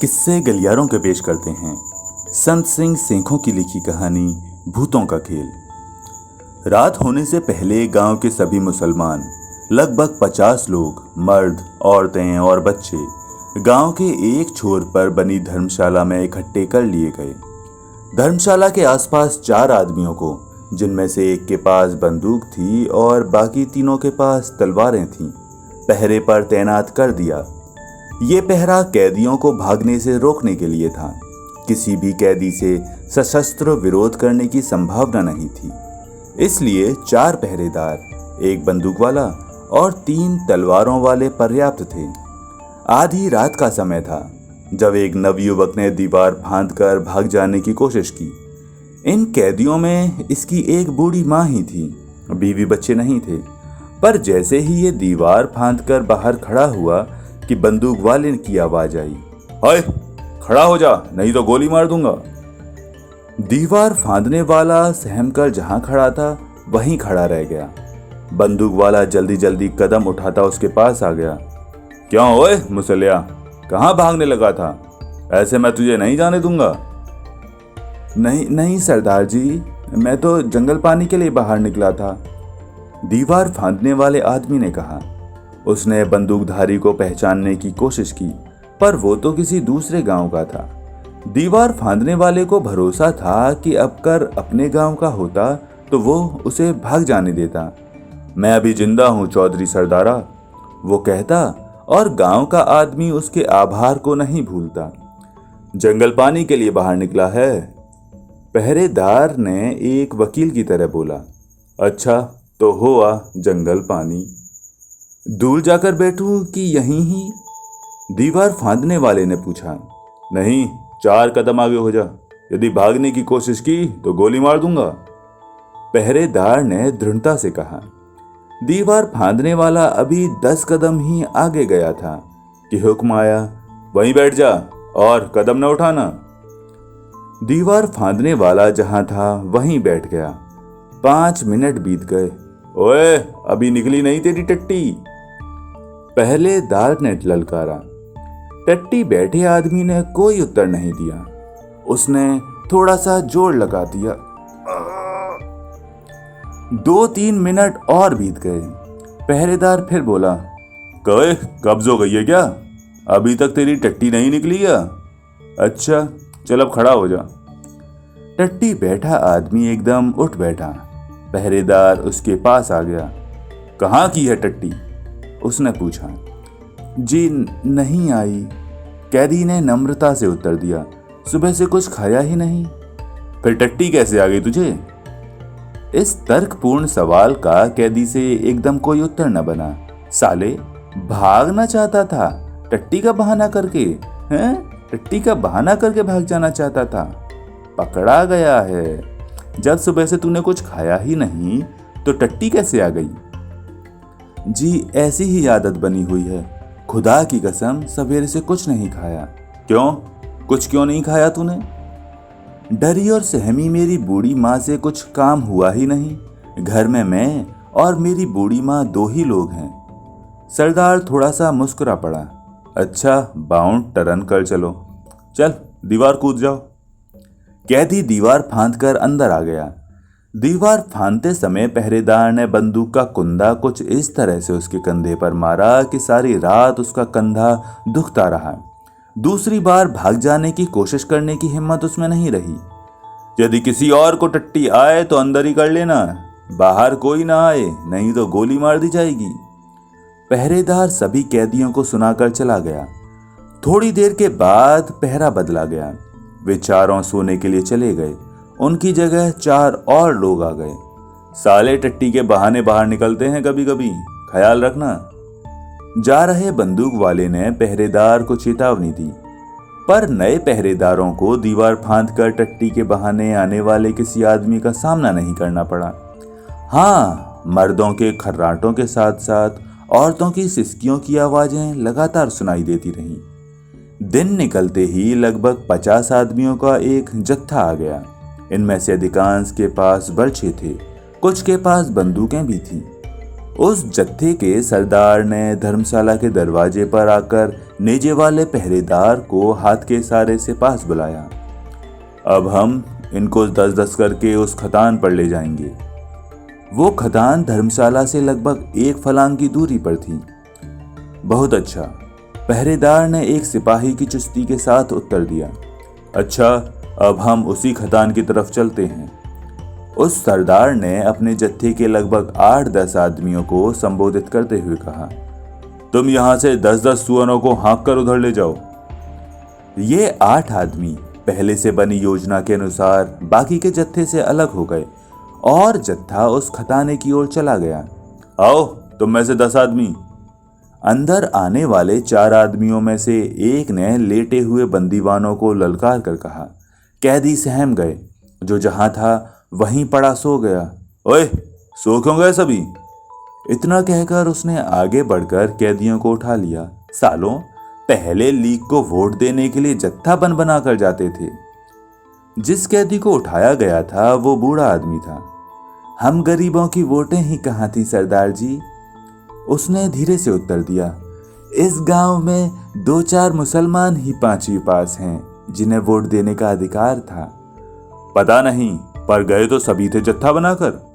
किस्से गलियारों के पेश करते हैं संत सिंह सेखों की लिखी कहानी भूतों का खेल। रात होने से पहले गांव के सभी मुसलमान लगभग 50 लोग, मर्द, औरतें और बच्चे गांव के एक छोर पर बनी धर्मशाला में इकट्ठे कर लिए गए। धर्मशाला के आसपास 4 आदमियों को, जिनमें से एक के पास बंदूक थी और बाकी तीनों के पास तलवारें थीं, पहरे पर तैनात कर दिया। ये पहरा कैदियों को भागने से रोकने के लिए था। किसी भी कैदी से सशस्त्र विरोध करने की संभावना नहीं थी, इसलिए 4 पहरेदार, 1 बंदूक वाला और 3 तलवारों वाले पर्याप्त थे। आधी रात का समय था जब एक नवयुवक ने दीवार फांदकर भाग जाने की कोशिश की। इन कैदियों में इसकी एक बूढ़ी माँ ही थी, बीवी बच्चे नहीं थे। पर जैसे ही ये दीवार फांदकर बाहर खड़ा हुआ कि बंदूक वाले की आवाज आई, "हाय, खड़ा हो जा, नहीं तो गोली मार दूंगा।" दीवार फांदने वाला सहमकर जहां खड़ा था वहीं खड़ा रह गया। बंदूक वाला जल्दी जल्दी कदम उठाता उसके पास आ गया। "क्यों ओए मुसलिया, कहां भागने लगा था? ऐसे मैं तुझे नहीं जाने दूंगा।" नहीं सरदार जी, मैं तो जंगल पानी के लिए बाहर निकला था, दीवार फांदने वाले आदमी ने कहा। उसने बंदूकधारी को पहचानने की कोशिश की, पर वो तो किसी दूसरे गांव का था। दीवार फांदने वाले को भरोसा था कि अब कर अपने गांव का होता तो वो उसे भाग जाने देता। "मैं अभी जिंदा हूं चौधरी सरदारा," वो कहता, और गांव का आदमी उसके आभार को नहीं भूलता। "जंगल पानी के लिए बाहर निकला है?" पहरेदार ने एक वकील की तरह बोला। "अच्छा, तो हुआ जंगल पानी। दूर जाकर बैठूं कि यहीं ही?" दीवार फांदने वाले ने पूछा। "नहीं, 4 कदम आगे हो जा, यदि भागने की कोशिश की तो गोली मार दूंगा," पहरेदार ने दृढ़ता से कहा। दीवार फांदने वाला अभी 10 कदम ही आगे गया था कि हुक्म आया, "वहीं बैठ जा और कदम न उठाना।" दीवार फांदने वाला जहां था वहीं बैठ गया। 5 मिनट बीत गए। "ओए, अभी निकली नहीं तेरी टट्टी?" पहरेदार ने ललकारा। टट्टी बैठे आदमी ने कोई उत्तर नहीं दिया। उसने थोड़ा सा जोर लगा दिया। 2-3 मिनट और बीत गए। पहरेदार फिर बोला, "कहे, कब्ज हो गई है क्या? अभी तक तेरी टट्टी नहीं निकली क्या? अच्छा, चल अब खड़ा हो जा।" टट्टी बैठा आदमी एकदम उठ बैठा। पहरेदार उसके पास आ गया। "कहाँ की है टट्टी?" उसने पूछा। जी नहीं आई, कैदी ने नम्रता से उत्तर दिया। "सुबह से कुछ खाया ही नहीं।" "फिर टट्टी कैसे आ गई तुझे?" इस तर्कपूर्ण सवाल का कैदी से एकदम कोई उत्तर न बना। साले, भागना चाहता था, टट्टी का बहाना करके, हैं? टट्टी का बहाना करके भाग जाना चाहता था। पकड़ा गया है। जब सुबह से तूने कुछ खाया ही नहीं तो टट्टी कैसे आ गई? "जी ऐसी ही आदत बनी हुई है, खुदा की कसम सवेरे से कुछ नहीं खाया।" "क्यों? कुछ क्यों नहीं खाया तूने?" "डरी और सहमी मेरी बूढ़ी माँ से कुछ काम हुआ ही नहीं। घर में मैं और मेरी बूढ़ी माँ 2 ही लोग हैं।" सरदार थोड़ा सा मुस्कुरा पड़ा। "अच्छा, बाउंड टर्न कर चलो, चल दीवार कूद जाओ।" कैदी दीवार फांदकर अंदर आ गया। दीवार फांदते समय पहरेदार ने बंदूक का कुंदा कुछ इस तरह से उसके कंधे पर मारा कि सारी रात उसका कंधा दुखता रहा। दूसरी बार भाग जाने की कोशिश करने की हिम्मत उसमें नहीं रही। "यदि किसी और को टट्टी आए तो अंदर ही कर लेना, बाहर कोई ना आए, नहीं तो गोली मार दी जाएगी।" पहरेदार सभी कैदियों को सुनाकर चला गया। थोड़ी देर के बाद पहरा बदला गया। वे चारों सोने के लिए चले गए। उनकी जगह 4 और लोग आ गए। "साले टट्टी के बहाने बाहर निकलते हैं कभी कभी, ख्याल रखना," जा रहे बंदूक वाले ने पहरेदार को चेतावनी दी। पर नए पहरेदारों को दीवार फांदकर टट्टी के बहाने आने वाले किसी आदमी का सामना नहीं करना पड़ा। हाँ, मर्दों के खर्राटों के साथ साथ औरतों की सिसकियों की आवाजें लगातार सुनाई देती रहीं। दिन निकलते ही लगभग 50 आदमियों का एक जत्था आ गया। इनमें से अधिकांश के पास बर्छे थे, कुछ के पास बंदूकें भी थीं। उस जत्थे के सरदार ने धर्मशाला के दरवाजे पर आकर नेजे वाले पहरेदार को हाथ के इशारे से पास बुलाया। अब हम इनको 10-10 करके उस खदान पर ले जाएंगे। वो खदान धर्मशाला से लगभग 1 फलांग की दूरी पर थी। बहुत अच्छा, पहरेदार ने एक सिपाही की चुस्ती के साथ उत्तर दिया। अच्छा, अब हम उसी खदान की तरफ चलते हैं। उस सरदार ने अपने जत्थे के लगभग 8-10 आदमियों को संबोधित करते हुए कहा, तुम यहां से 10-10 सुअरों को हाँक कर उधर ले जाओ। ये 8 आदमी पहले से बनी योजना के अनुसार बाकी के जत्थे से अलग हो गए और जत्था उस खताने की ओर चला गया। आओ, तुम में से 10 आदमी। अंदर आने वाले 4 आदमियों में से एक ने लेटे हुए बंदीवानों को ललकार कर कहा। कैदी सहम गए। जो जहां था वहीं पड़ा सो गया। ओए, सो क्यों गए सभी? इतना कहकर उसने आगे बढ़कर कैदियों को उठा लिया। सालों, पहले लीग को वोट देने के लिए जत्था बन बना कर जाते थे। जिस कैदी को उठाया गया था वो बूढ़ा आदमी था। हम गरीबों की वोटें ही कहाँ थी सरदार जी? उसने धीरे से उत्तर दिया। इस गांव में 2-4 मुसलमान ही 5वीं पास हैं जिन्हें वोट देने का अधिकार था। पता नहीं, पर गए तो सभी थे जत्था बनाकर।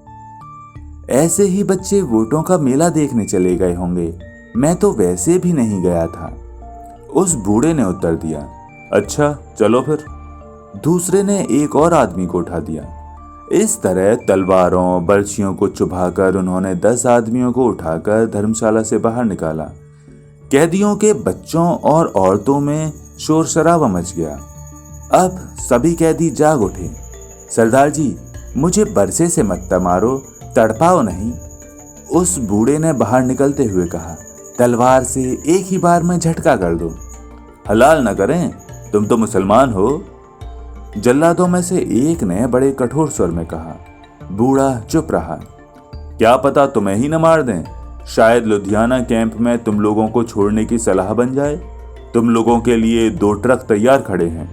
ऐसे ही बच्चे वोटों का मेला देखने चले गए होंगे। मैं तो वैसे भी नहीं गया था, उस बूढ़े ने उत्तर दिया। अच्छा, चलो फिर। दूसरे ने एक और आदमी को उठा दिया। इस तरह तलवारों बर्छियों को चुभाकर उन्होंने 10 आदमियों को उठाकर धर्मशाला से बाहर निकाला। कैदियों के बच्चों और औरतों में शोर शराबा मच गया। अब सभी कैदी जाग उठे। सरदार जी, मुझे बरसे से मत मारो, तड़पाओ नहीं, उस बूढ़े ने बाहर निकलते हुए कहा। तलवार से एक ही बार में झटका कर दो। हलाल न करें, तुम तो मुसलमान हो। जल्लादों में से एक ने बड़े कठोर स्वर में कहा। बूढ़ा चुप रहा। क्या पता तुम्हें ही न मार दें। शायद लुधियाना कैंप में तुम लोगों को छोड़ने की सलाह बन जाए। तुम लोगों के लिए 2 ट्रक तैयार खड़े हैं।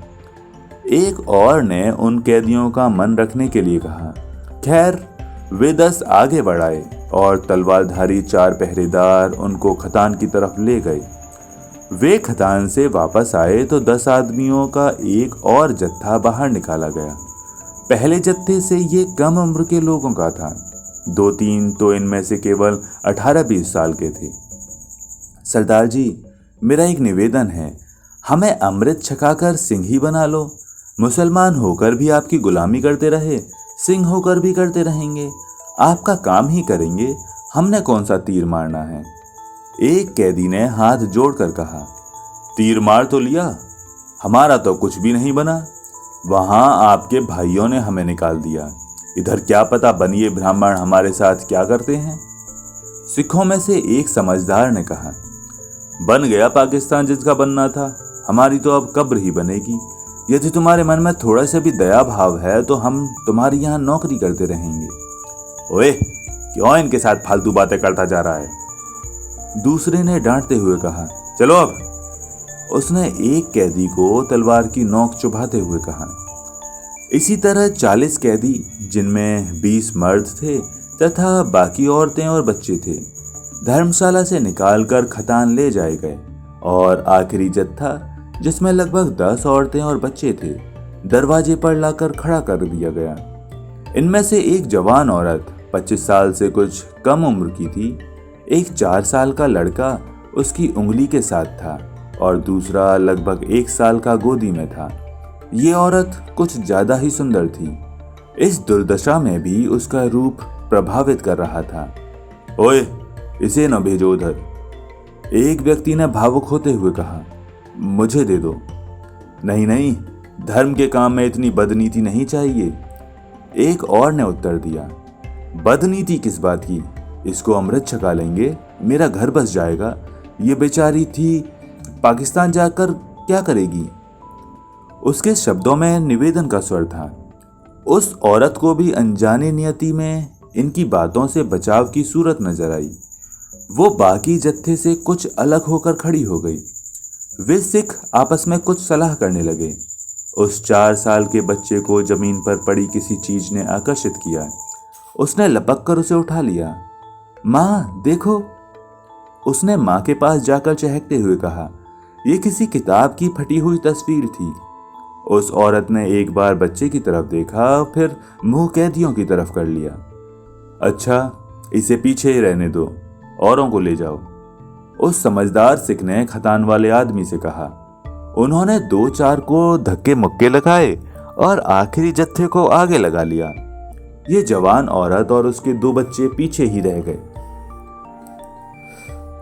एक और ने उन कैदियों का मन रखने के लिए कहा। खैर, वे 10 आगे बढ़ाए और तलवारधारी 4 पहरेदार उनको खतान की तरफ ले गए। वे खतान से वापस आए तो 10 आदमियों का एक और जत्था बाहर निकाला गया। पहले जत्थे से ये कम उम्र के लोगों का था। 2-3 तो इनमें से केवल 18-20 साल के थे। सरदार जी, मेरा एक निवेदन है, हमें अमृत छकाकर सिंह ही बना लो। मुसलमान होकर भी आपकी गुलामी करते रहे, सिंह होकर भी करते रहेंगे। आपका काम ही करेंगे, हमने कौन सा तीर मारना है। एक कैदी ने हाथ जोड़कर कहा। तीर मार तो लिया, हमारा तो कुछ भी नहीं बना। वहां आपके भाइयों ने हमें निकाल दिया। इधर क्या पता बनिए ब्राह्मण हमारे साथ क्या करते हैं। सिखों में से एक समझदार ने कहा। बन गया पाकिस्तान जिसका बनना था, हमारी तो अब कब्र ही बनेगी। यदि तुम्हारे मन में थोड़ा सा भी दया भाव है तो हम तुम्हारी यहाँ नौकरी करते रहेंगे। ओए, क्यों इनके साथ फालतू बातें करता जा रहा है? दूसरे ने डांटते हुए कहा। चलो अब। उसने एक कैदी को तलवार की नोक चुभाते हुए कहा। इसी तरह 40 कैदी, जिनमें 20 मर्द थे तथा बाकी औरतें और बच्चे थे, धर्मशाला से निकालकर खतान ले जाए गए और आखिरी जत्था, जिसमें लगभग 10 औरतें और बच्चे थे, दरवाजे पर लाकर खड़ा कर दिया गया। इनमें से एक जवान औरत 25 साल से कुछ कम उम्र की थी। एक 4 साल का लड़का उसकी उंगली के साथ था और दूसरा लगभग 1 साल का गोदी में था। ये औरत कुछ ज्यादा ही सुंदर थी। इस दुर्दशा में भी उसका रूप प्रभावित कर रहा था। ओए, इसे न भेजो उधर, एक व्यक्ति ने भावुक होते हुए कहा। मुझे दे दो। नहीं नहीं, धर्म के काम में इतनी बदनीति नहीं चाहिए, एक और ने उत्तर दिया। बदनीति किस बात की? इसको अमृत छका लेंगे, मेरा घर बस जाएगा। ये बेचारी थी, पाकिस्तान जाकर क्या करेगी? उसके शब्दों में निवेदन का स्वर था। उस औरत को भी अनजाने नियति में इनकी बातों से बचाव की सूरत नजर आई। वो बाकी जत्थे से कुछ अलग होकर खड़ी हो गई। वे सिख आपस में कुछ सलाह करने लगे। उस 4 साल के बच्चे को जमीन पर पड़ी किसी चीज ने आकर्षित किया। उसने लपक कर उसे उठा लिया। माँ देखो, उसने माँ के पास जाकर चहकते हुए कहा। ये किसी किताब की फटी हुई तस्वीर थी। उस औरत ने एक बार बच्चे की तरफ देखा, फिर मुंह कैदियों की तरफ कर लिया। अच्छा, इसे पीछे ही रहने दो, औरों को ले जाओ, उस समझदार सिख ने खतान वाले आदमी से कहा। उन्होंने 2-4 को धक्के मुक्के लगाए और आखिरी जत्थे को आगे लगा लिया। ये जवान औरत और उसके 2 बच्चे पीछे ही रह गए।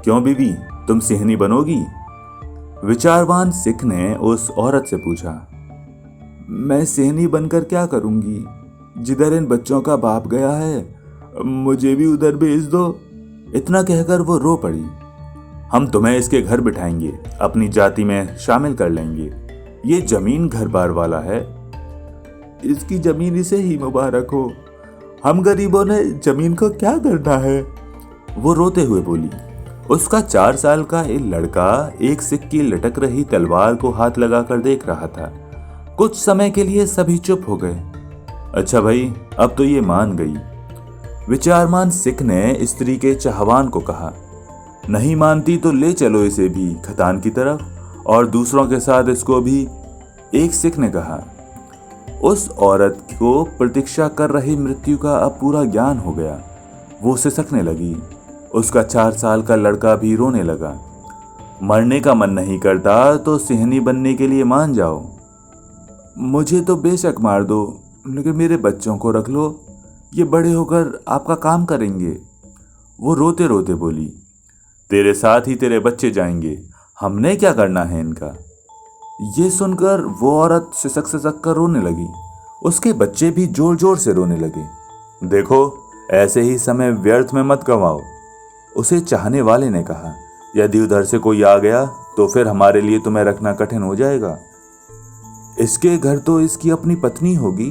क्यों बीबी, तुम सिंहनी बनोगी? विचारवान सिख ने उस औरत से पूछा। मैं सिंहनी बनकर क्या करूंगी? जिधर इन बच्चों का बाप गया है, मुझे भी उधर भेज दो। इतना कहकर वो रो पड़ी। हम तुम्हें इसके घर बिठाएंगे, अपनी जाति में शामिल कर लेंगे। ये जमीन घर बार वाला है। इसकी जमीन इसे ही मुबारक हो। हम गरीबों ने जमीन को क्या करना है? वो रोते हुए बोली। उसका 4 साल का एक लड़का एक सिख की लटक रही तलवार को हाथ लगाकर देख रहा था। कुछ समय के लिए सभी चुप हो गए। अच्छा भाई, अब तो ये मान गई। विचारमान सिख ने स्त्री के चाहवान को कहा। नहीं मानती तो ले चलो इसे भी खतान की तरफ, और दूसरों के साथ इसको भी, एक सिख ने कहा। उस औरत को प्रतीक्षा कर रही मृत्यु का अब पूरा ज्ञान हो गया। वो सिसकने लगी। उसका 4 साल का लड़का भी रोने लगा। मरने का मन नहीं करता तो सिंहनी बनने के लिए मान जाओ। मुझे तो बेशक मार दो, लेकिन मेरे बच्चों को रख लो। ये बड़े होकर आपका काम करेंगे। वो रोते रोते बोली। तेरे साथ ही तेरे बच्चे जाएंगे, हमने क्या करना है इनका? ये सुनकर वो औरत सिसक कर रोने लगी। उसके बच्चे भी जोर जोर से रोने लगे। देखो, ऐसे ही समय व्यर्थ में मत गंवाओ, उसे चाहने वाले ने कहा। यदि उधर से कोई आ गया तो फिर हमारे लिए तुम्हें रखना कठिन हो जाएगा। इसके घर तो इसकी अपनी पत्नी होगी।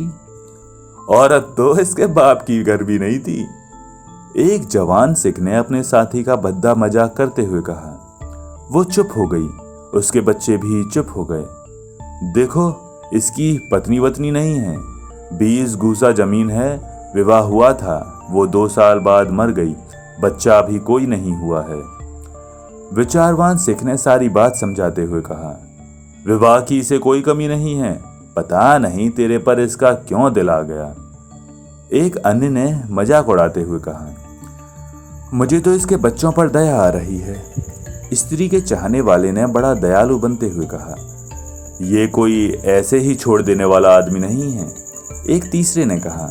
औरत तो इसके बाप की घर भी नहीं थी। एक जवान सिख ने अपने साथी का भद्दा मजाक करते हुए कहा। वो चुप हो गई। उसके बच्चे भी चुप हो गए। देखो, इसकी पत्नी वतनी नहीं है, 20 गूसा जमीन है। विवाह हुआ था, वो 2 साल बाद मर गई। बच्चा अभी कोई नहीं हुआ है। विचारवान सिख ने सारी बात समझाते हुए कहा। विवाह की इसे कोई कमी नहीं है, पता नहीं तेरे पर इसका क्यों दिल आ गया। एक अन्य ने मजाक उड़ाते हुए कहा। मुझे तो इसके बच्चों पर दया आ रही है। स्त्री के चाहने वाले ने बड़ा दयालु बनते हुए कहा। ये कोई ऐसे ही छोड़ देने वाला आदमी नहीं है। एक तीसरे ने कहा।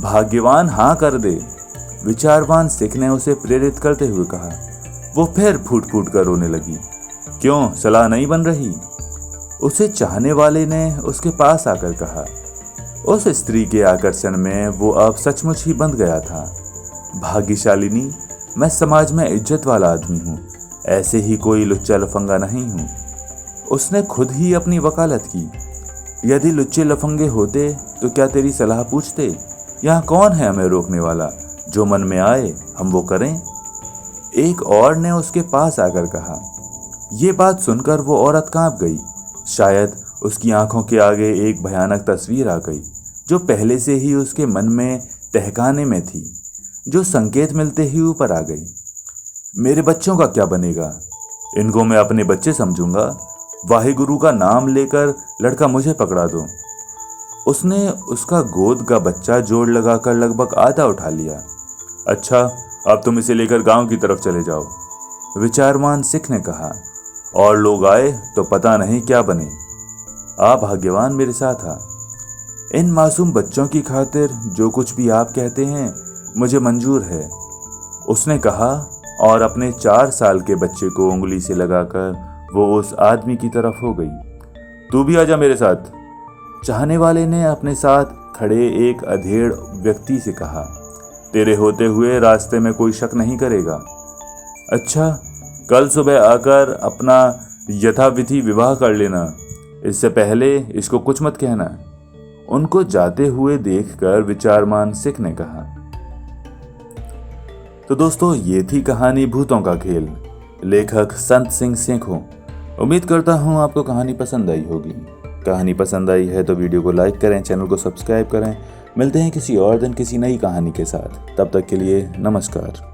भाग्यवान हाँ कर दे। विचारवान सिख ने उसे प्रेरित करते हुए कहा। वो फिर फूट फूट कर रोने लगी। क्यों, सलाह नहीं बन रही? उसे चाहने वाले ने उसके पास आकर कहा। उस स्त्री के आकर्षण में वो अब सचमुच ही बंध गया था। भाग्यशालिनी, मैं समाज में इज्जत वाला आदमी हूँ, ऐसे ही कोई लुच्चा लफंगा नहीं हूँ। उसने खुद ही अपनी वकालत की। यदि लुच्चे लफंगे होते तो क्या तेरी सलाह पूछते? यहाँ कौन है हमें रोकने वाला? जो मन में आए हम वो करें। एक और ने उसके पास आकर कहा। ये बात सुनकर वो औरत कांप गई। शायद उसकी आंखों के आगे एक भयानक तस्वीर आ गई, जो पहले से ही उसके मन में तहकाने में थी, जो संकेत मिलते ही ऊपर आ गई। मेरे बच्चों का क्या बनेगा? इनको मैं अपने बच्चे समझूंगा। वाहिगुरु का नाम लेकर लड़का मुझे पकड़ा दो। उसने उसका गोद का बच्चा जोड़ लगाकर लगभग आधा उठा लिया। अच्छा, अब तुम इसे लेकर गांव की तरफ चले जाओ, विचारवान सिख ने कहा। और लोग आए तो पता नहीं क्या बने। आप भाग्यवान मेरे साथ आ। इन मासूम बच्चों की खातिर जो कुछ भी आप कहते हैं मुझे मंजूर है, उसने कहा और अपने 4 साल के बच्चे को उंगली से लगाकर वो उस आदमी की तरफ हो गई। तू भी आजा मेरे साथ, चाहने वाले ने अपने साथ खड़े एक अधेड़ व्यक्ति से कहा। तेरे होते हुए रास्ते में कोई शक नहीं करेगा। अच्छा, कल सुबह आकर अपना यथाविधि विवाह कर लेना, इससे पहले इसको कुछ मत कहना। उनको जाते हुए देखकर विचारमान सिख ने कहा। तो दोस्तों, ये थी कहानी भूतों का खेल, लेखक संत सिंह सेखों। उम्मीद करता हूँ आपको कहानी पसंद आई होगी। कहानी पसंद आई है तो वीडियो को लाइक करें, चैनल को सब्सक्राइब करें। मिलते हैं किसी और दिन किसी नई कहानी के साथ। तब तक के लिए नमस्कार।